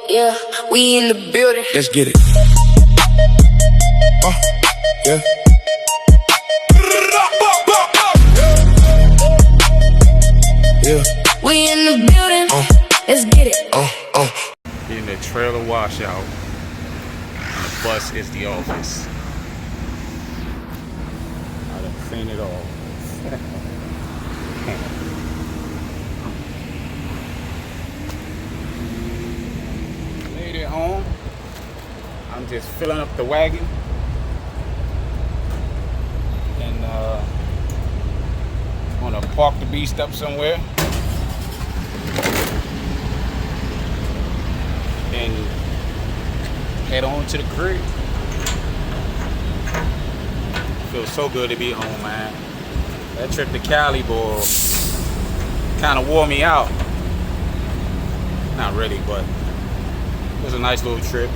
Yeah, we in the building. Let's get it. Yeah. Yeah. We in the building. Let's get it. In the trailer washout. And the bus is the office. I done seen it all. Made it home. I'm just filling up the wagon. And gonna park the beast up somewhere. And head on to the crib. Feels so good to be home, man. That trip to Cali, boy, kind of wore me out. Not really, but it was a nice little trip.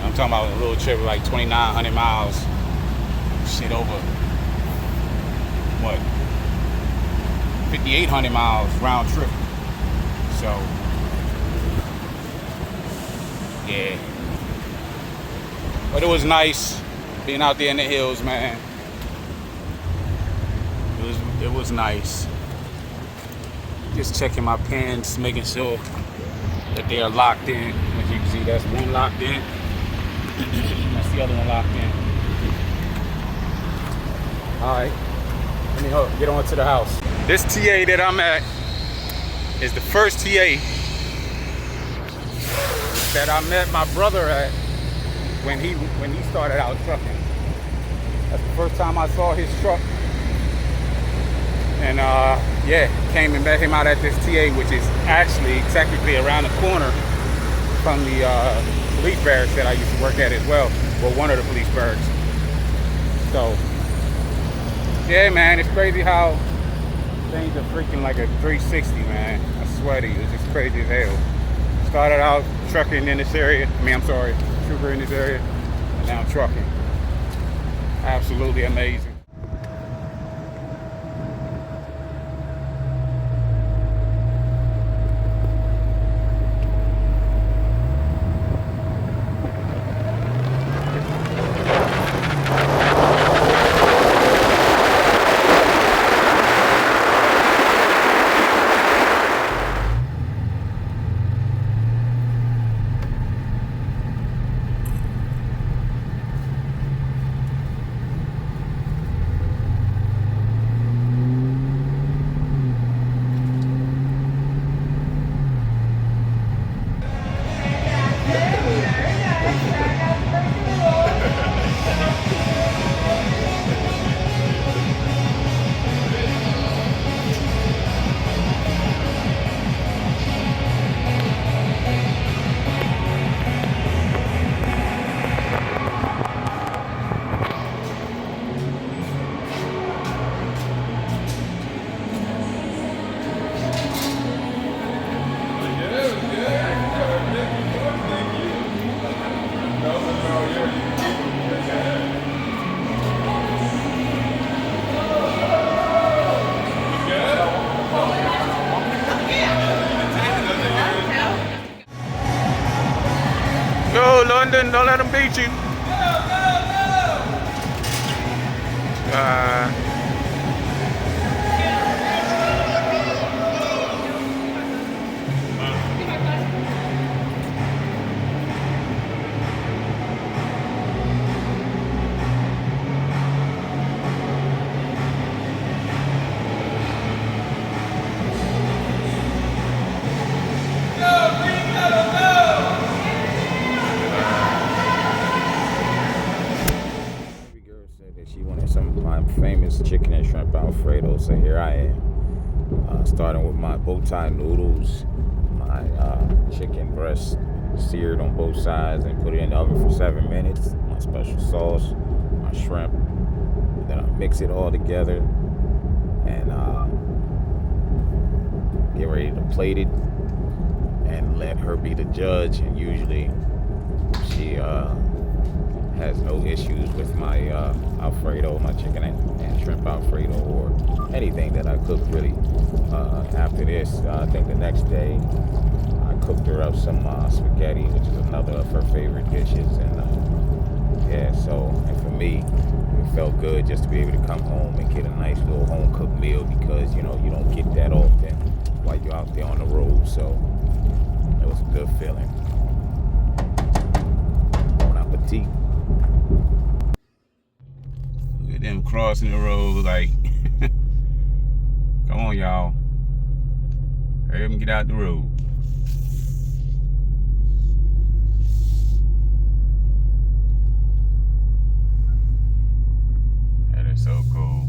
I'm talking about a little trip of like 2,900 miles. Shit, over what? 5,800 miles round trip. So, yeah. But it was nice being out there in the hills, man. It was nice. Just checking my pins, making sure that they are locked in. As you can see, that's one locked in. That's the other one locked in. All right, let me get on to the house. This TA that I'm at is the first TA that I met my brother at when he started out trucking. That's the first time I saw his truck. And yeah, came and met him out at this TA, which is actually technically around the corner from the police barracks that I used to work at as well. Well, one of the police barracks. So, yeah, man, it's crazy how things are freaking like a 360, man. I swear to you, it's just crazy as hell. Started out trucking in this area. Trooper in this area. And now I'm trucking. Absolutely amazing. Go, London, don't let them beat you. She wanted some of my famous chicken and shrimp Alfredo, so here I am. Starting with my bow tie noodles, my chicken breast seared on both sides and put it in the oven for 7 minutes, my special sauce, my shrimp. Then I mix it all together and get ready to plate it and let her be the judge. And usually she has no issues with my Alfredo, my chicken and shrimp Alfredo, or anything that I cook really. After this, I think the next day I cooked her up some spaghetti, which is another of her favorite dishes. And yeah, so, and for me, it felt good just to be able to come home and get a nice little home cooked meal, because, you know, you don't get that often while you're out there on the road. So it was a good feeling. Bon appetit. Look at them crossing the road like, come on, y'all. Hurry up and get out the road. That is so cool.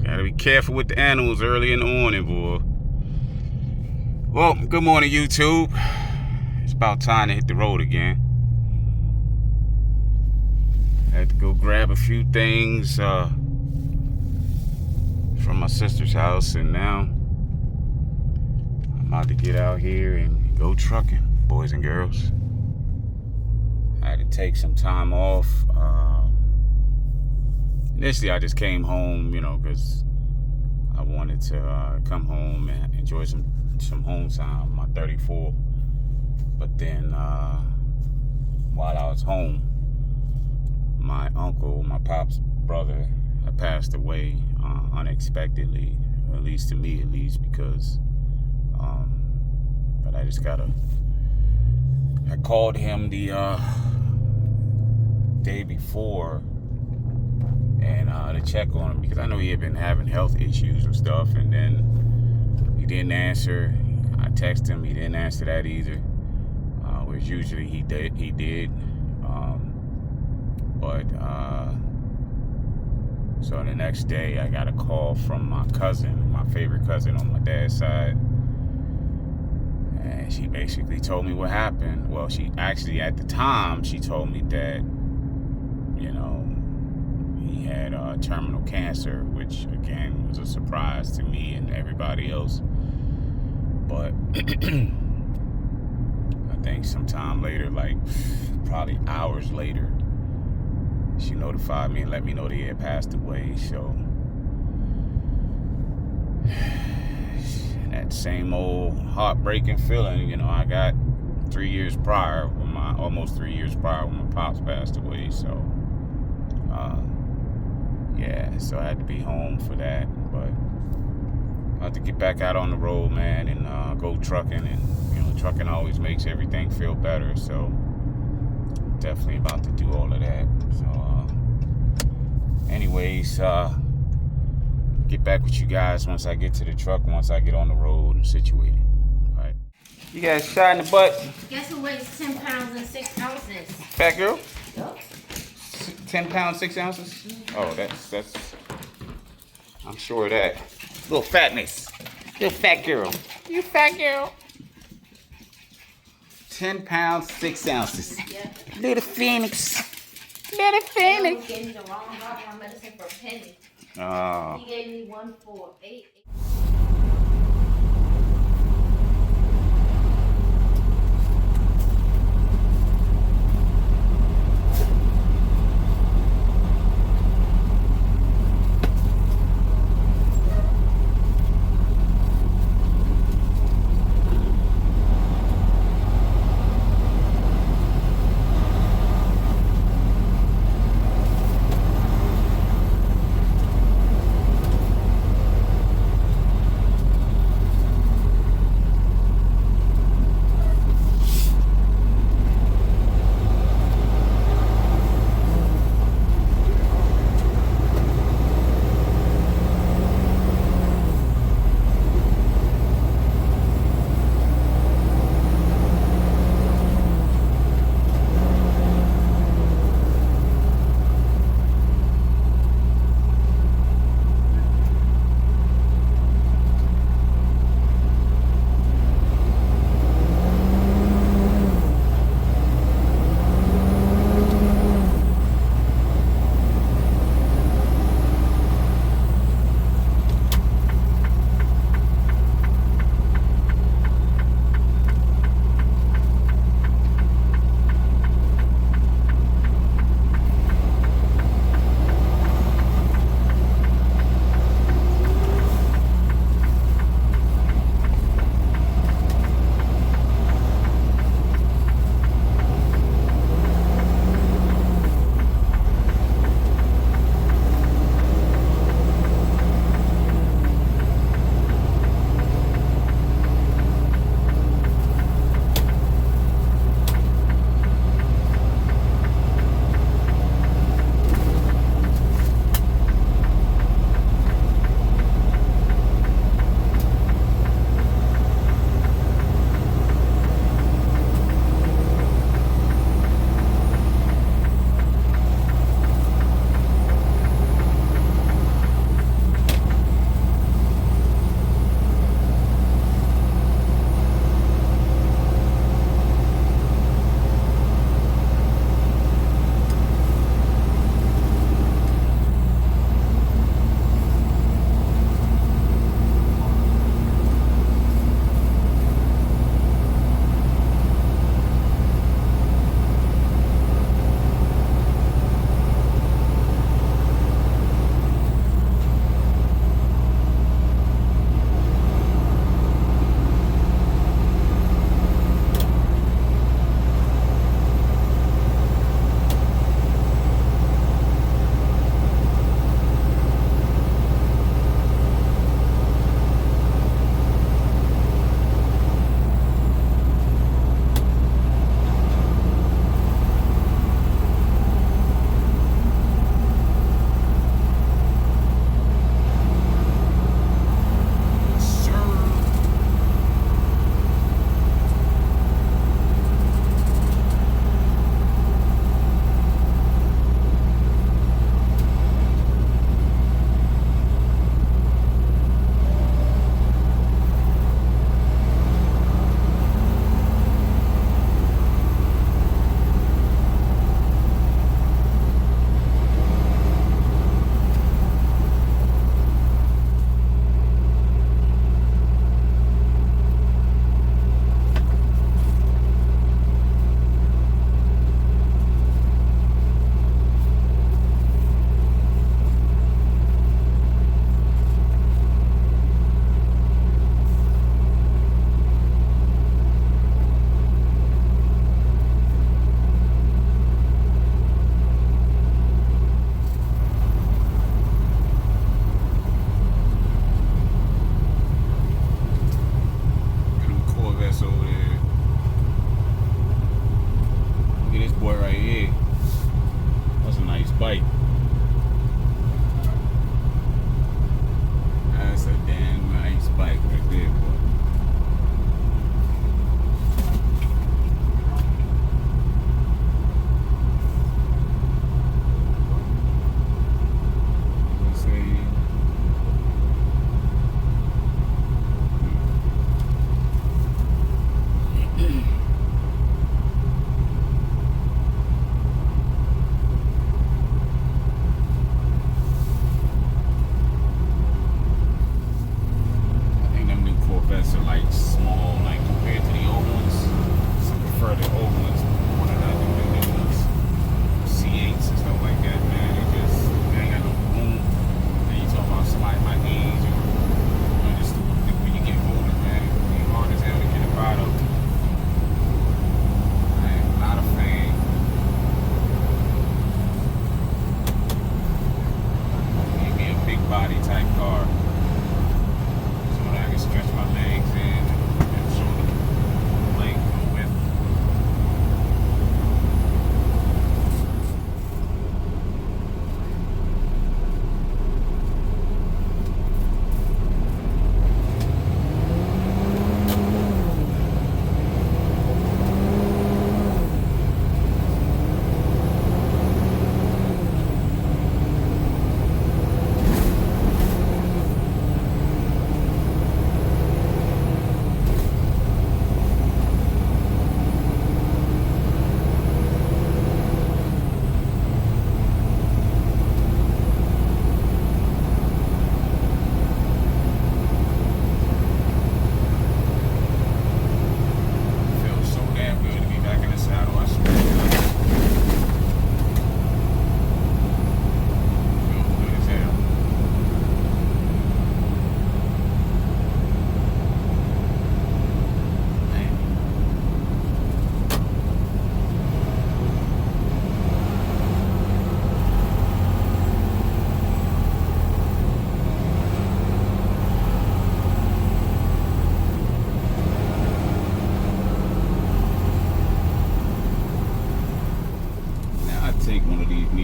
Gotta be careful with the animals early in the morning, boy. Well, good morning, YouTube. It's about time to hit the road again. I had to go grab a few things from my sister's house, and now I'm about to get out here and go trucking, boys and girls. I had to take some time off. Initially, I just came home, you know, because I wanted to come home and enjoy some home time, my 34. But then, while I was home, my uncle, my pop's brother, had passed away unexpectedly, at least to me, because, but I just I called him the day before and to check on him, because I know he had been having health issues and stuff, and then he didn't answer. I texted him, he didn't answer that either, which usually he did. So the next day I got a call from my cousin, my favorite cousin on my dad's side, and she basically told me what happened. Well, she actually, at the time, she told me that, you know, he had terminal cancer, which again was a surprise to me and everybody else. But I think sometime later, like probably hours later, she notified me and let me know that he had passed away. So that same old heartbreaking feeling, you know, I got almost 3 years prior when my pops passed away. So yeah, so I had to be home for that. But I had to get back out on the road, man, and go trucking. And, you know, trucking always makes everything feel better. So definitely about to do all of that. So anyways, get back with you guys once I get to the truck, once I get on the road and situated. All right. You guys shot in the butt. Guess who weighs 10 pounds and 6 ounces? Fat girl? Yup. 10 pounds, 6 ounces? Oh, that's I'm sure of that. Little fatness. Little fat girl. You fat girl. 10 pounds, 6 ounces. Yeah. Little Phoenix. Little Phoenix. He gave me the wrong heartburn medicine for a penny. Oh. He gave me one for $8.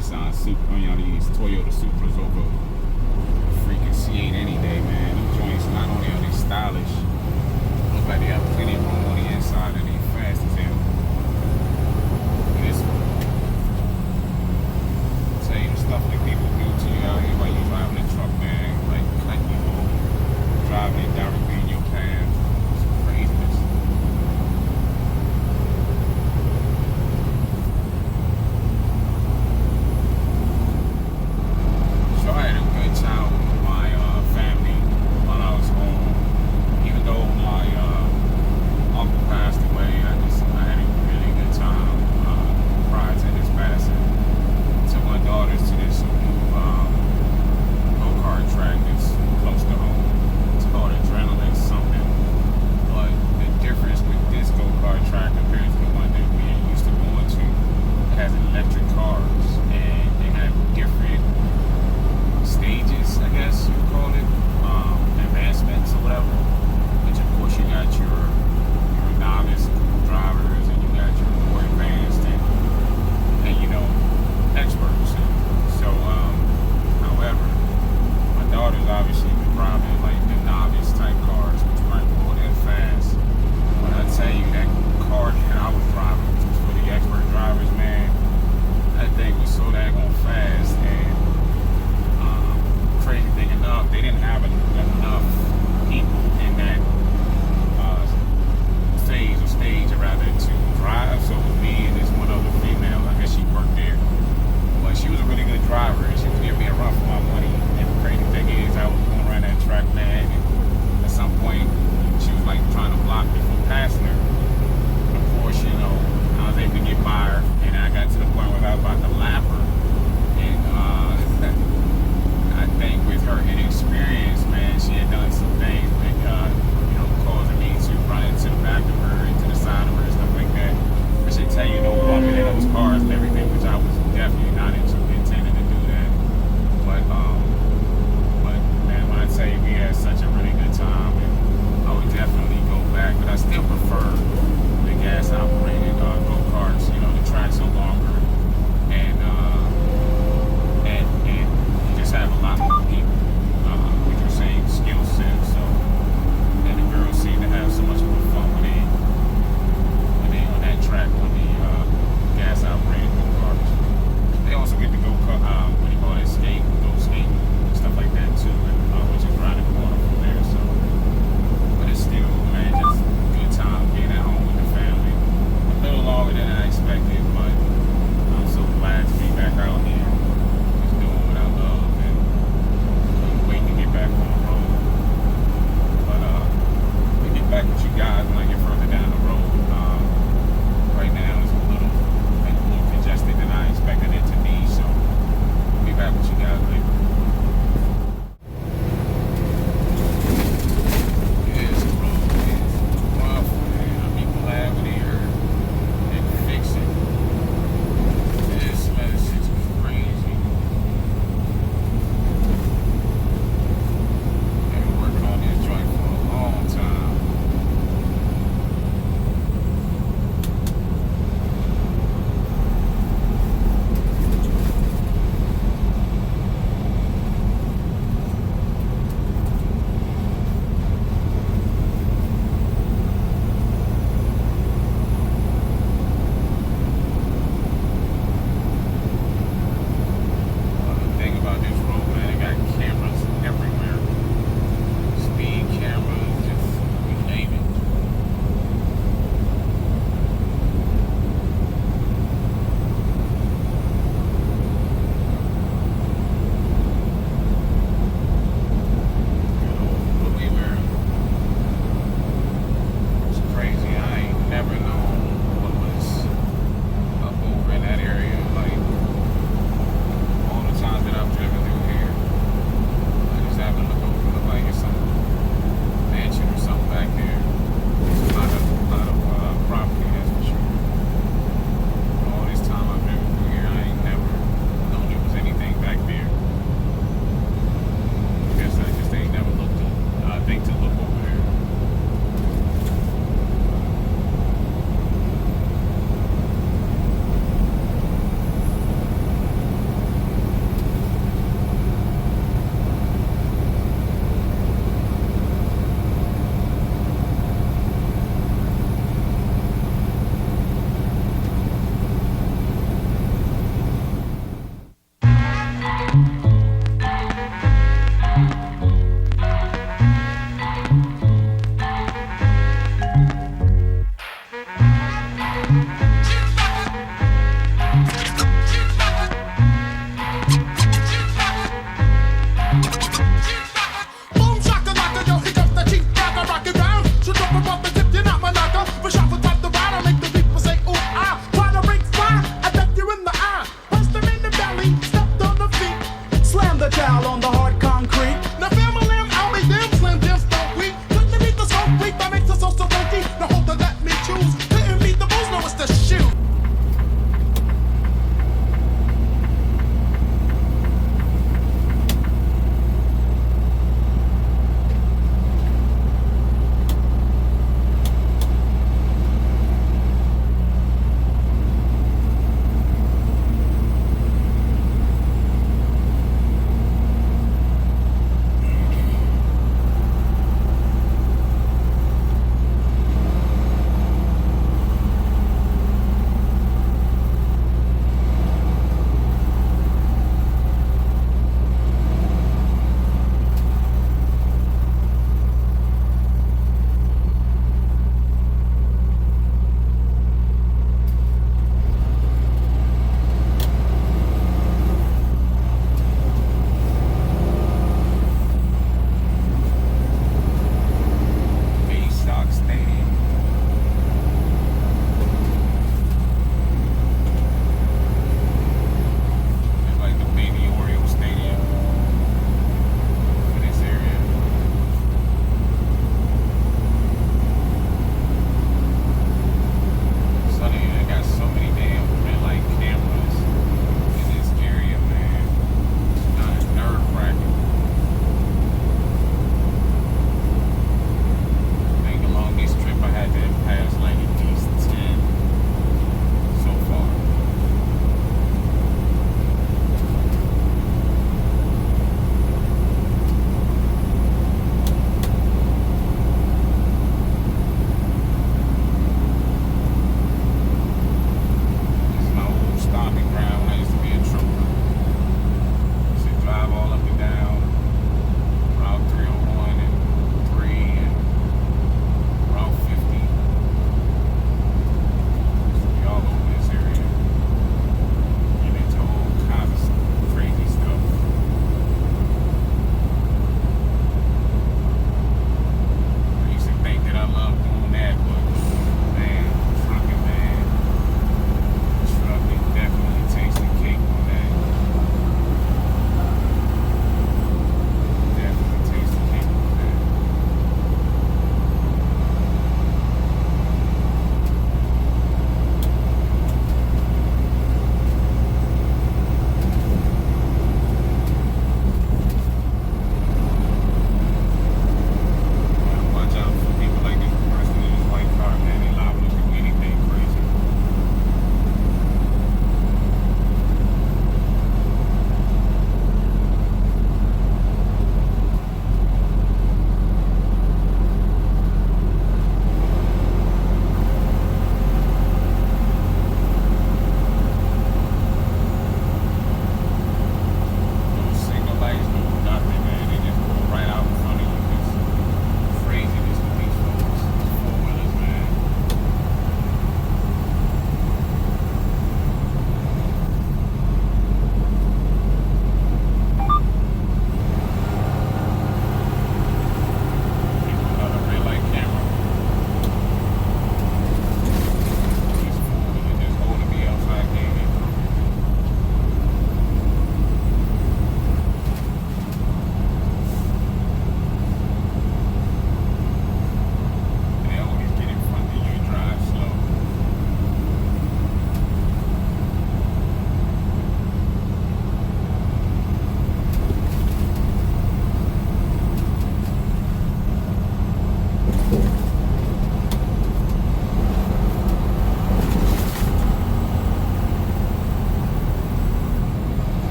Nissan Supra, these Toyota Supras over a freaking C8 any day, man. These joints, not only are they stylish, look like they have plenty of room on the inside and they fast as hell. This one, tell you the stuff that people do to you out here while you're driving a truck, man. Like cutting you off, driving it directly in your path. It's craziness. So I had to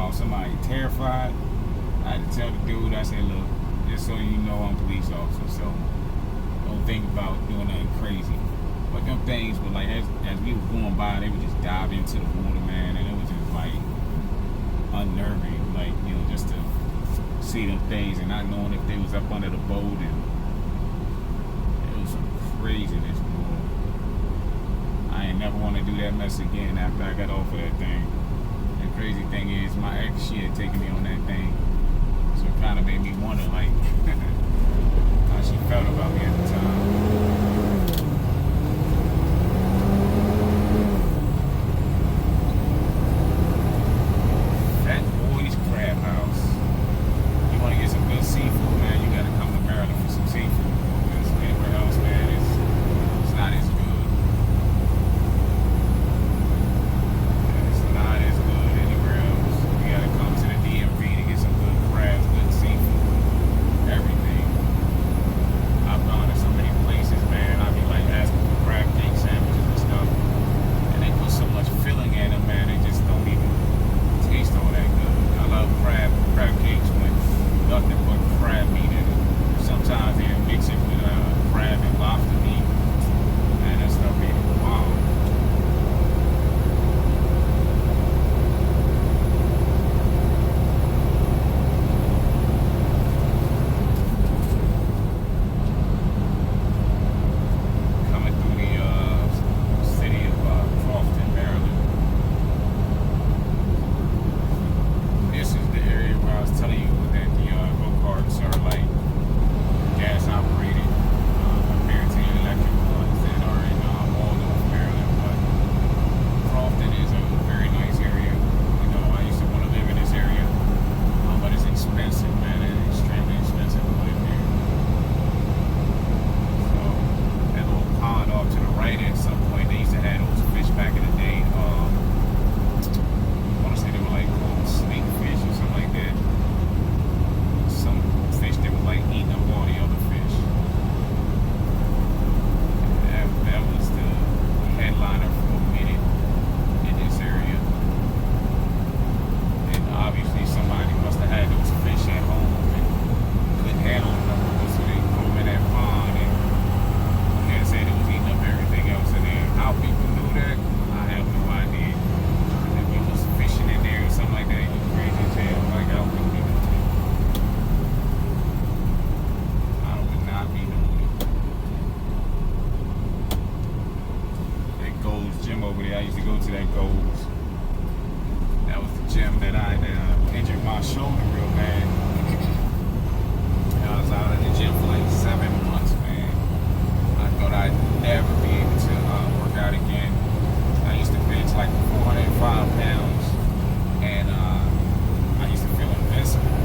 about somebody terrified, I had to tell the dude, I said, look, just so you know, I'm a police officer, so don't think about doing nothing crazy. But them things were like, as we were going by, they would just dive into the water, man, and it was just like unnerving, like, you know, just to see them things and not knowing if they was up under the boat, and it was some craziness, bro. I ain't never want to do that mess again after I got off of that thing. The crazy thing is, my ex, she had taken me on that thing, so it kind of made me wonder, like, how she felt about me at the time. Seafood, man, you gotta come to Maryland for some seafood, because anywhere else, man, it's not as good. It's not as good anywhere else. You gotta come to the DMV to get some good crabs, good seafood, everything. I've gone to so many places, man. I be like asking for crab cake sandwiches and stuff, and they put so much filling in them, man. They just don't even taste all that good. I love crab cakes with nothing but crab meat in it. Sometimes they mix it with crab and lobster meat, and that stuff be wild. Coming through the city of Crofton, Maryland. This is the area where I was telling you that the go-karts are like gas operated compared to the electric ones that are in Waldorf, Maryland. But Crofton is a very nice area. You know, I used to want to live in this area, but it's expensive, man. It's extremely expensive to live here. So that little pond off to the right, at some point they used to have those fish back in the day. I want to say they were like called snake fish or something like that. Some fish that was like eating up all the other fish. That was the headliner for a minute in this area. And obviously somebody must have had those fish at home and couldn't handle them, so they threw them in that pond, and can't say they was eating up everything else in there. How people knew that, I have no idea. If you was fishing in there or something like that, you crazy as hell. Like, I wouldn't even know. I would not be doing it. That Gold's gym over there, I used to go to that Gold's. That was the gym that I injured my shoulder real bad. I was out of the gym for like 7 months, man. I thought I'd never be able to work out again. I used to bench like 405 pounds, and I used to feel invincible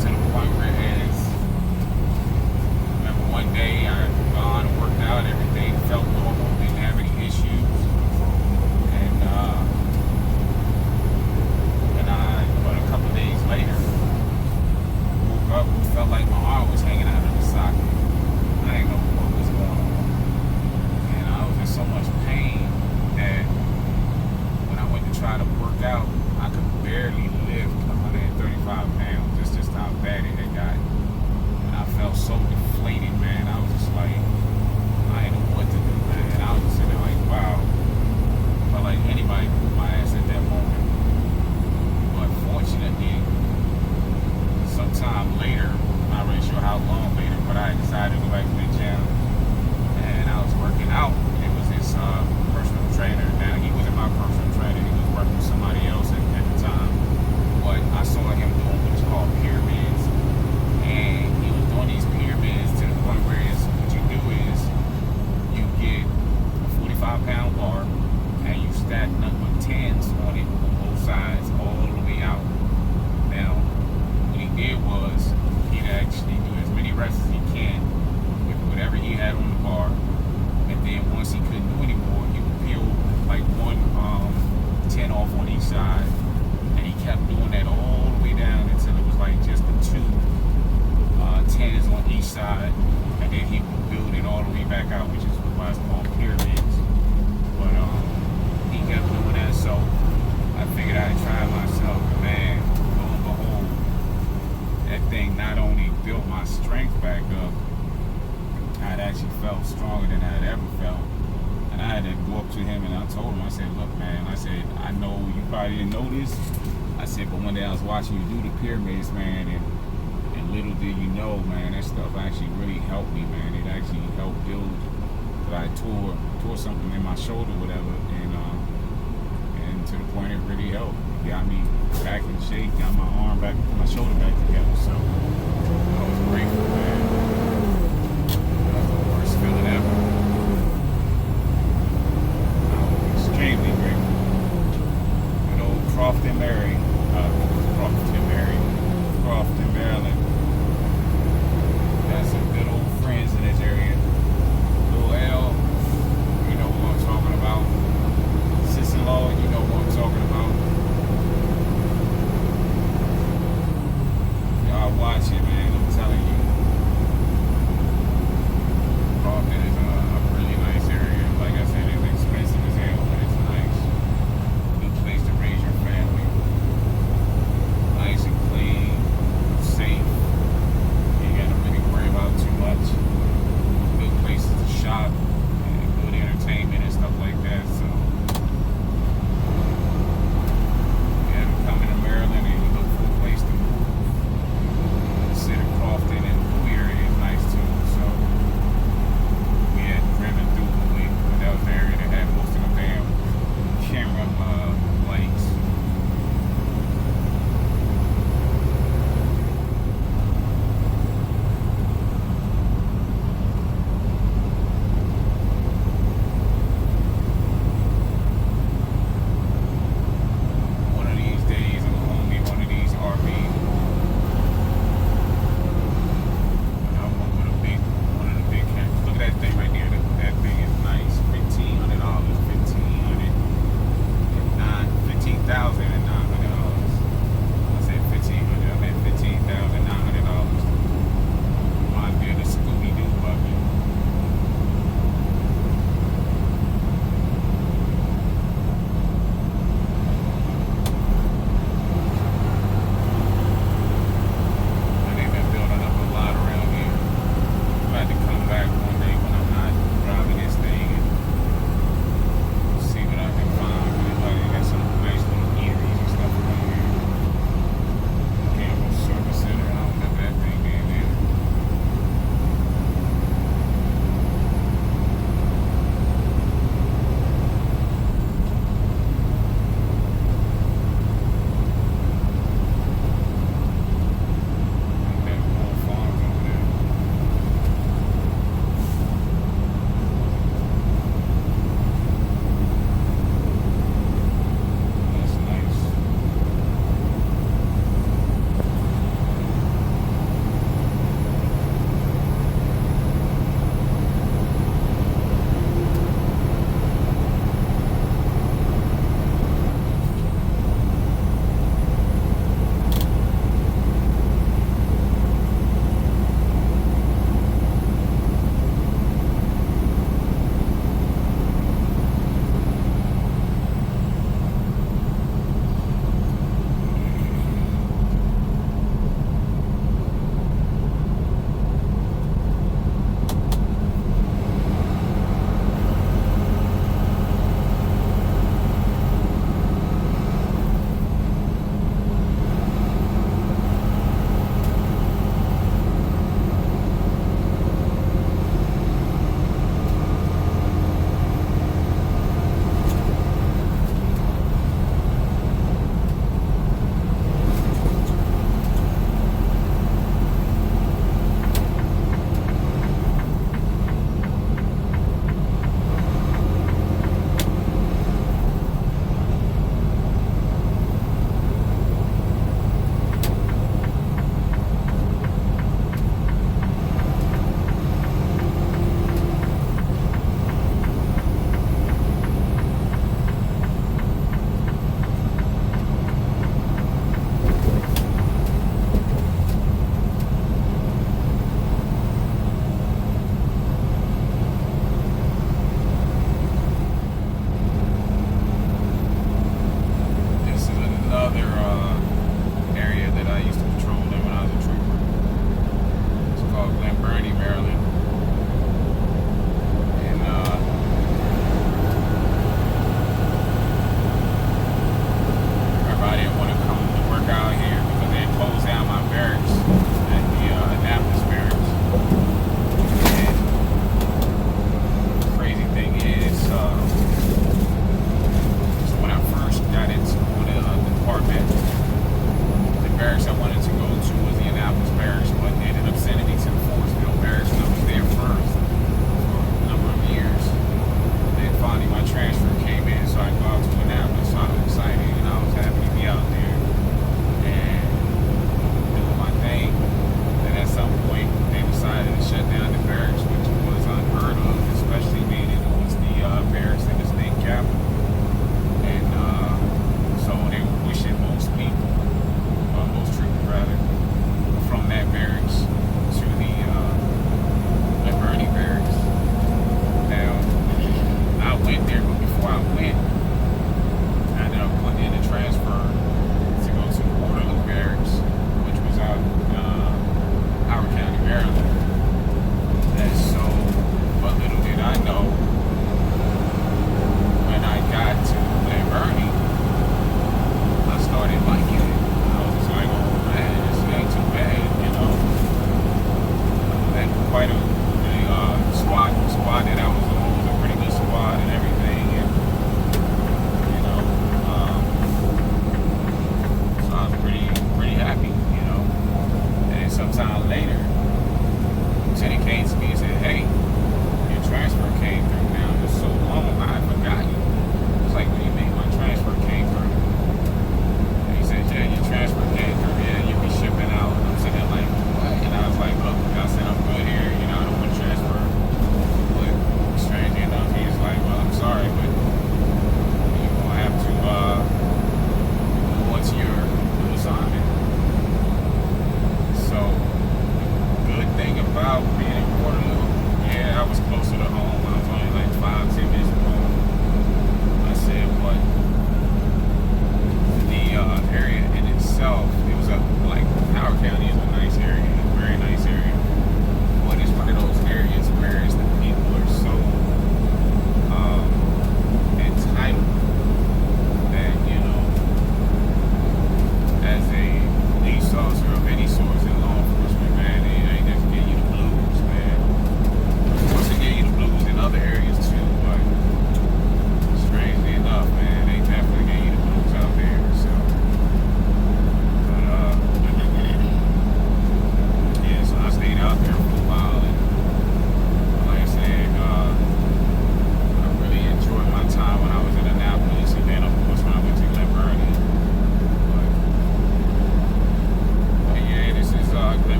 to the point where I remember one day I had gone and worked out, everything felt normal, didn't have any issues, and but a couple of days later, woke up and felt like my arm was hanging out of the socket. I didn't know what was going on, and I was in so much pain that when I went to try to work out, I could barely lift 135 pounds. That's just how bad it had got. And I felt so deflated, man. I was just like, I didn't know what to do, man. And I was just sitting there like, wow. Felt like anybody could put my ass at that moment. But fortunately, sometime later, I'm not really sure how long later, but I decided to go back to the gym. And I was working out. It was this personal trainer. Now, he wasn't my personal trainer. He was working with somebody else at the time. But I saw him doing what's called pyramids. And he was doing these pyramids to the point where what you do is you get a 45-pound bar and you stack number 10s on it on both sides all the way out. Now, what he did was he'd actually do as many reps as he can with whatever he had on the bar. And then once he couldn't do anymore, he would peel like one 10 off on each side. And he kept doing that all the way down until it was like just the two 10s on each side. And then he would build it all the way back out, which is why it's called pyramids. But he kept doing that, so I figured I'd try it myself. And man, actually felt stronger than I had ever felt. And I had to go up to him and I told him, I said, look, man, I said, I know you probably didn't know this. I said, but one day I was watching you do the pyramids, man, and little did you know, man, that stuff actually really helped me, man. It actually helped build, that I tore something in my shoulder, whatever, and to the point it really helped. It got me back in shape, got my arm back, my shoulder back together. So I was grateful, man. That was the worst feeling ever. I was extremely grateful. Good old Crofton, Maryland. Got some good old friends in this area. Lil L, you know what I'm talking about. Sis-in-law, you know what I'm talking about. Y'all watch it, man. I'm telling you.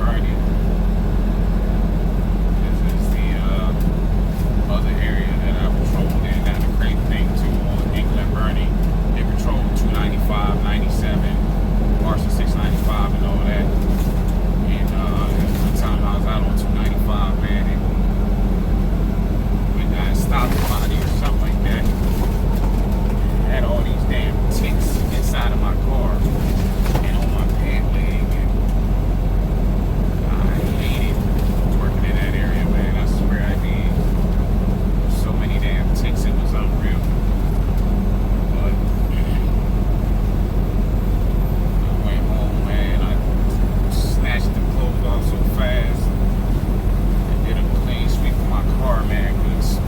Bernie. This is the other area that I patrolled in. Now the crazy thing too, on England Bernie, they patrolled 295, 97, Marshall 695 and all that. And one time I was out on 295, man, and when I stopped somebody or something like that, I had all these damn ticks inside of my car and on my pant leg, and I hated working in that area, man. I swear I did. So many damn ticks, it was unreal. But I went home, man. I snatched the clothes off so fast and did a clean sweep of my car, man, because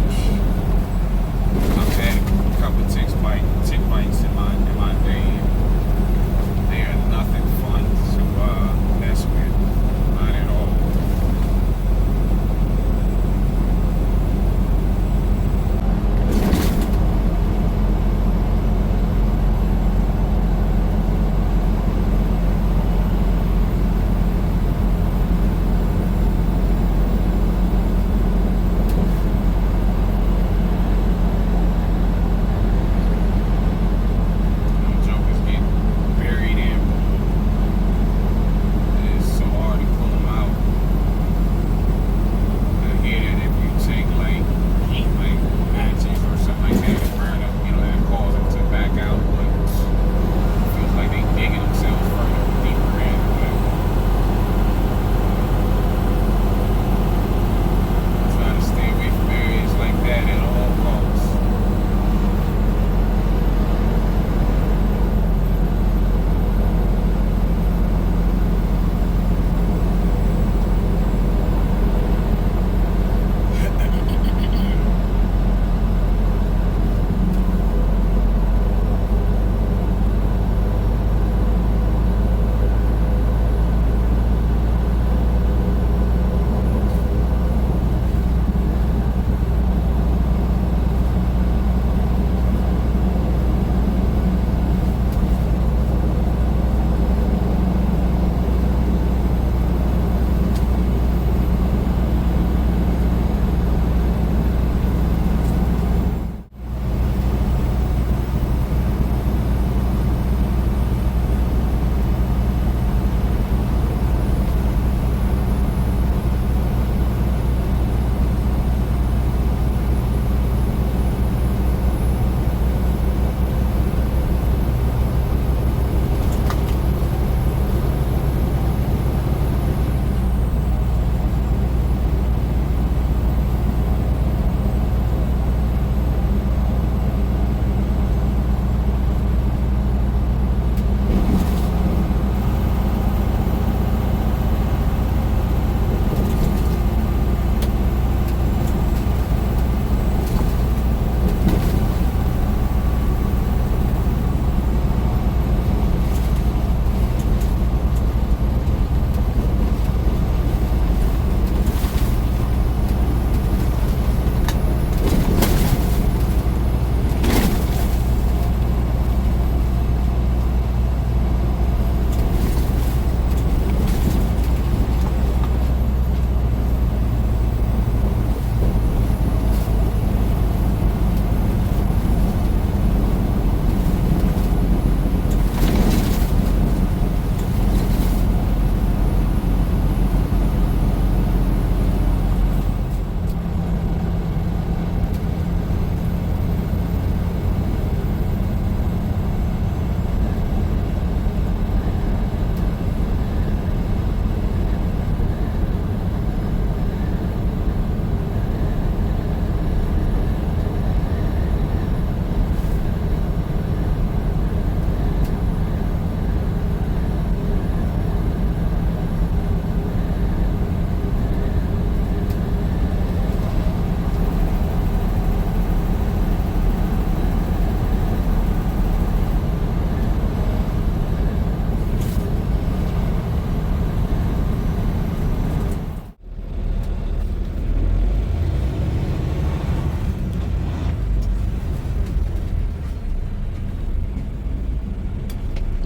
I've had a couple of tick bites in my day, and they are nothing fun to mess with, not at all. Jokers get buried in. It's so hard to pull them out. I hear that if you take like heat, like matches or something like that, and burn up, that cause them to back out. But it feels like they digging themselves further deeper in. But try to stay away from areas like that at all costs.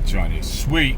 Johnny, sweet.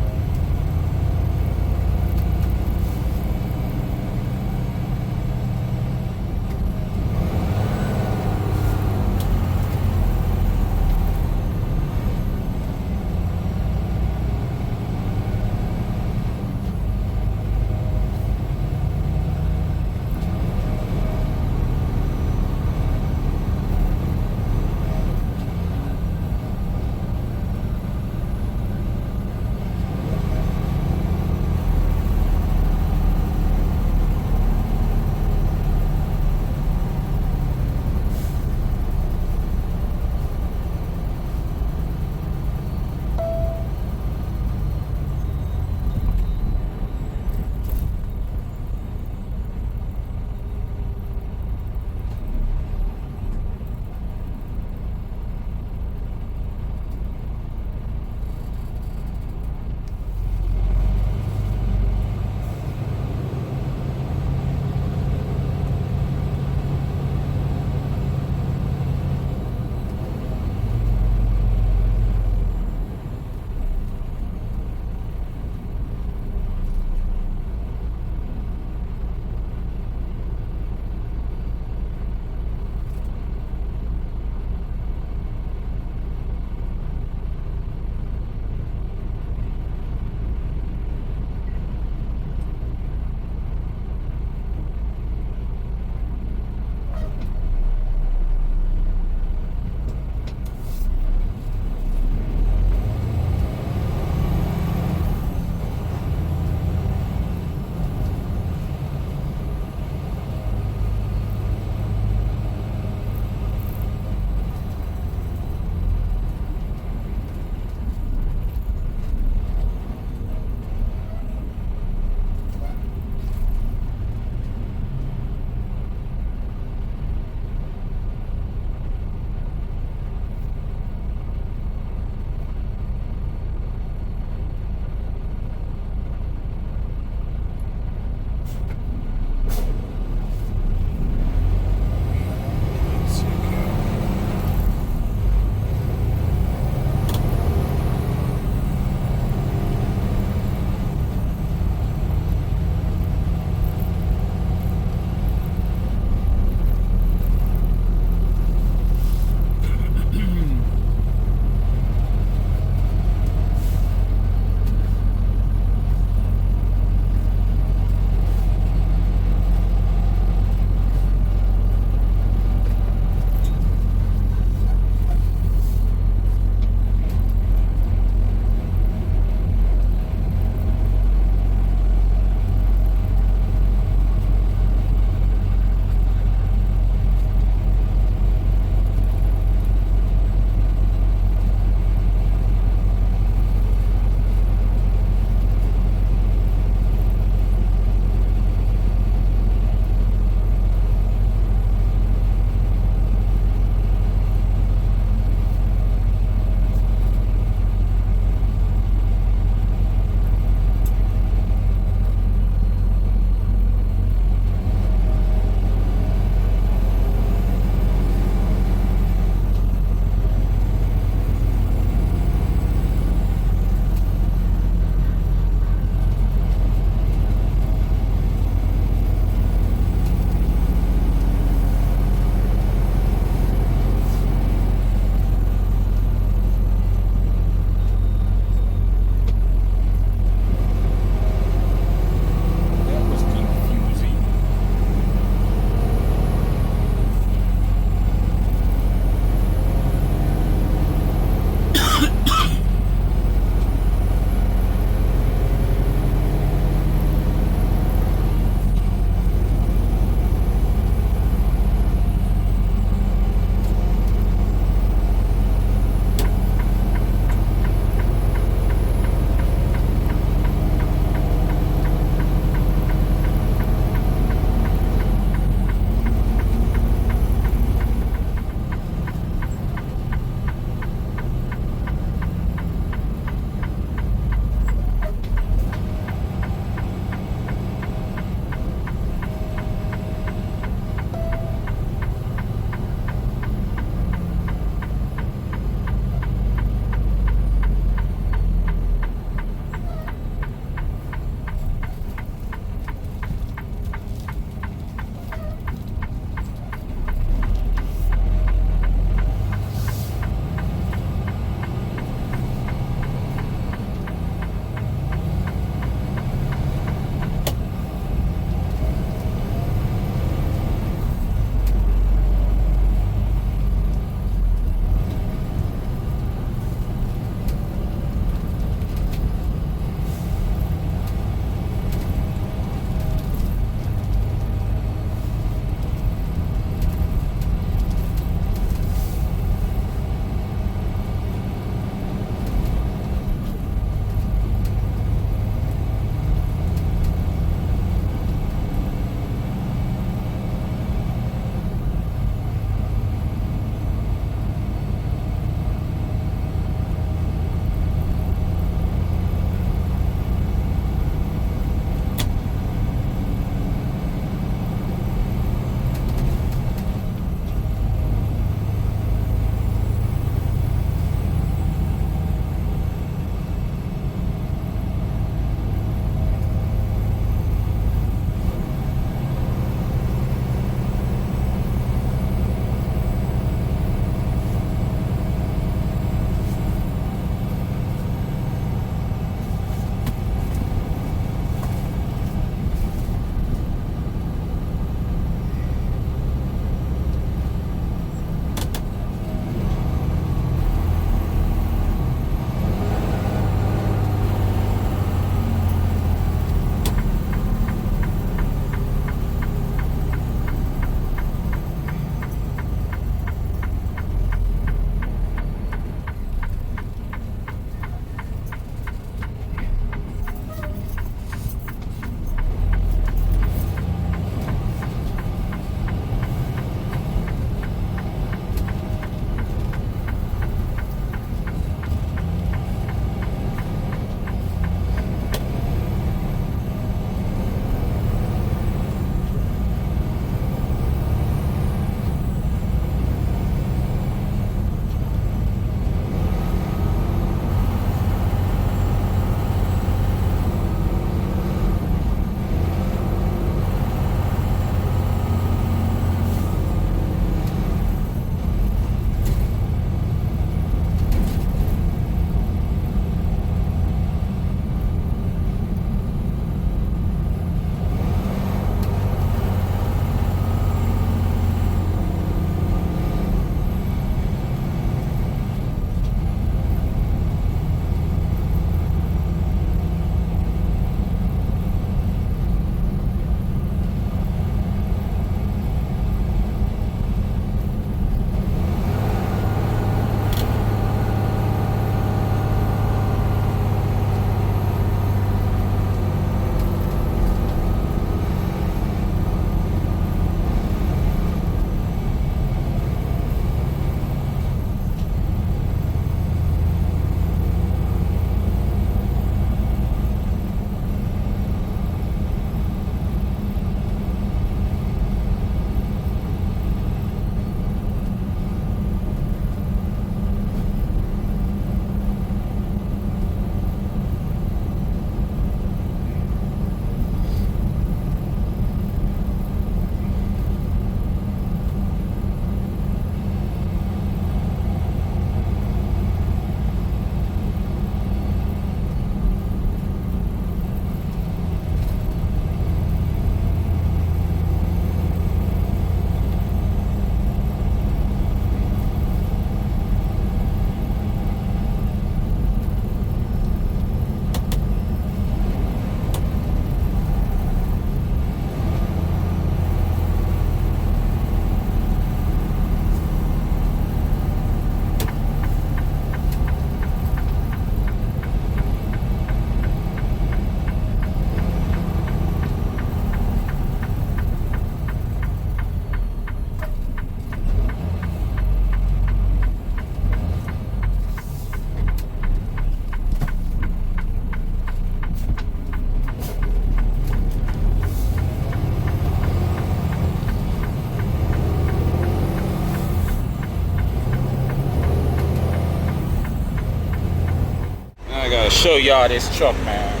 I gotta show y'all this truck, man.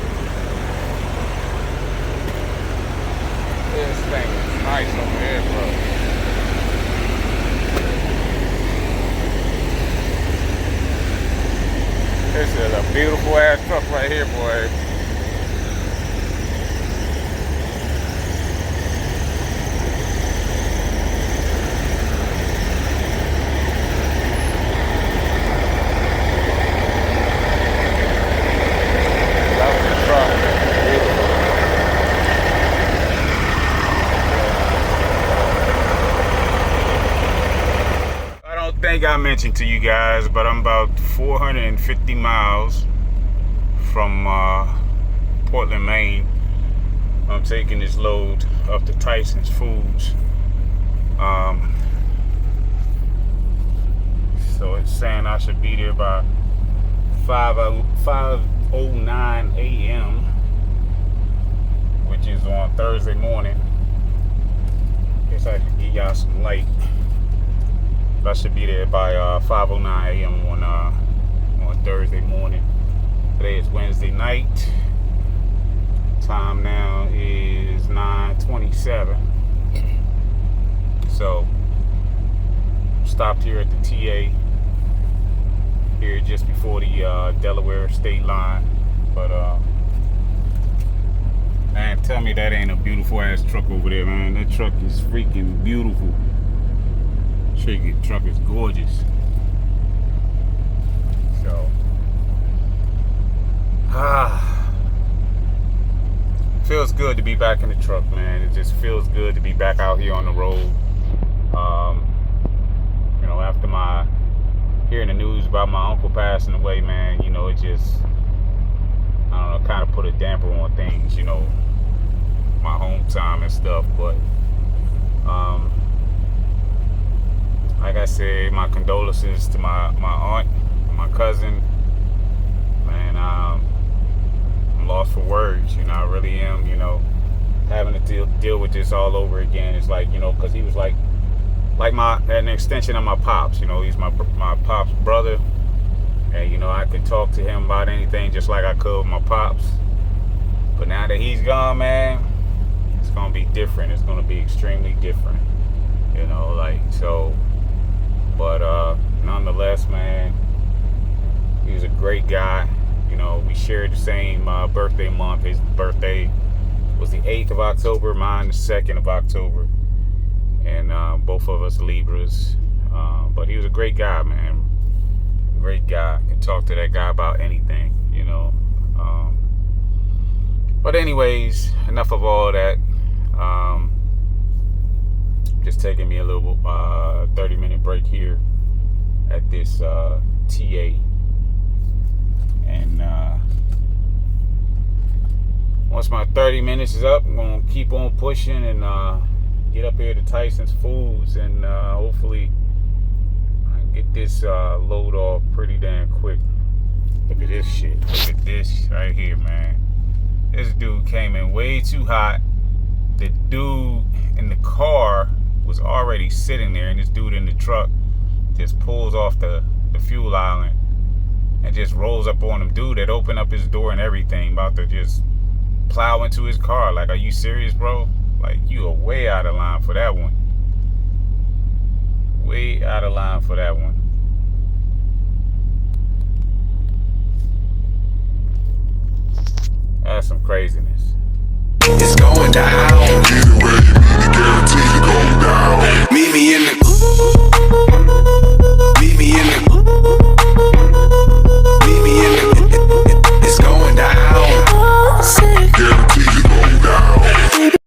This thing is nice over here, bro. This is a beautiful ass truck right here, boy. I think I mentioned to you guys, but I'm about 450 miles from Portland, Maine. I'm taking this load up to Tyson's Foods. So it's saying I should be there by 5:09 a.m., which is on Thursday morning. Guess I can give y'all some light. I should be there by 5:09 a.m. on Thursday morning. Today is Wednesday night. Time now is 9:27. So stopped here at the TA here just before the Delaware state line. But man, tell me that ain't a beautiful ass truck over there, man. That truck is freaking beautiful. Truck is gorgeous. So feels good to be back in the truck, man. It just feels good to be back out here on the road. You know, after hearing the news about my uncle passing away, man, you know, it just, I don't know, kind of put a damper on things, you know, my home time and stuff. But like I said, my condolences to my aunt, my cousin. Man, I'm lost for words. You know, I really am. You know, having to deal with this all over again. It's like, you know, because he was like an extension of my pops. You know, he's my pops' brother, and you know, I could talk to him about anything just like I could with my pops. But now that he's gone, man, it's gonna be different. It's gonna be extremely different. You know, like so. But nonetheless, man, he was a great guy. You know, we shared the same birthday month. His birthday was the 8th of October, mine the 2nd of October. And both of us Libras. But he was a great guy, man. Great guy. Can talk to that guy about anything, you know. But anyways, enough of all that. Just taking me a little 30-minute break here at this TA. And once my 30 minutes is up, I'm going to keep on pushing and get up here to Tyson's Foods and hopefully get this load off pretty damn quick. Look at this shit. Look at this right here, man. This dude came in way too hot. The dude in the car was already sitting there, and this dude in the truck just pulls off the fuel island and just rolls up on him. Dude that opened up his door and everything, about to just plow into his car. Like, are you serious, bro? Like, you are way out of line for that one. Way out of line for that one. That's some craziness. It's going to